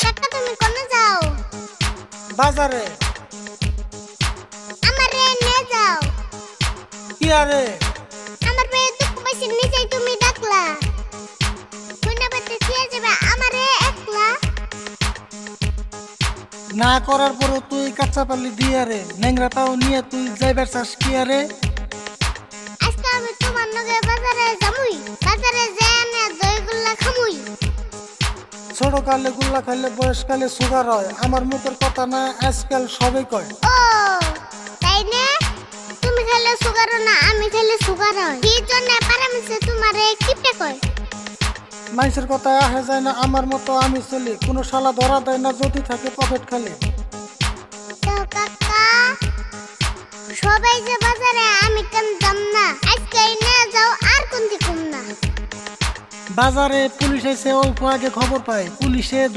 কাকা তুমি কোনে যাও? বাজারে। আমারে নিয়ে যাও। কি আরে? আমার পেয়ে দুঃখ পাইছি নিজেই তুমি ডাকলা। কইনা বেতে খেয়ে যাবে আমারে একলা। না করার পরও তুই কাঁচা পাল্লি দিয়ে রে, ন্যাংরাটাও নিয়ে তুই যাইবার চাস কি আরে? আজকে আমি তোমার নগে বাজারে যামুই। বাজারে যেয়ে না দইগুল্লা খামুই। ছোট কালে গুল্লা খাইলে বয়সকালে সুগার হয়। আমার মুখের কথা না, আজকাল সবাই কয়। ও তাই না? তুমি খেলে সুগার না, আমি খেলে সুগার হয়। কি জন্য পারামিছে তোমারে কিপটে কয়? মানুষের কথা আহে যায় না, আমার মতো আমি চলি। কোনো শালা ধরা দেয় না যদি থাকে পকেট খালি। তো কাকা সবাই যে বাজারে আমি কেন যাম না? আজকে নিয়ে যাও আর কোন দিকুম না। বাজারে পুলিশ এসে অল্প আগে খবর পায়, পুলিশে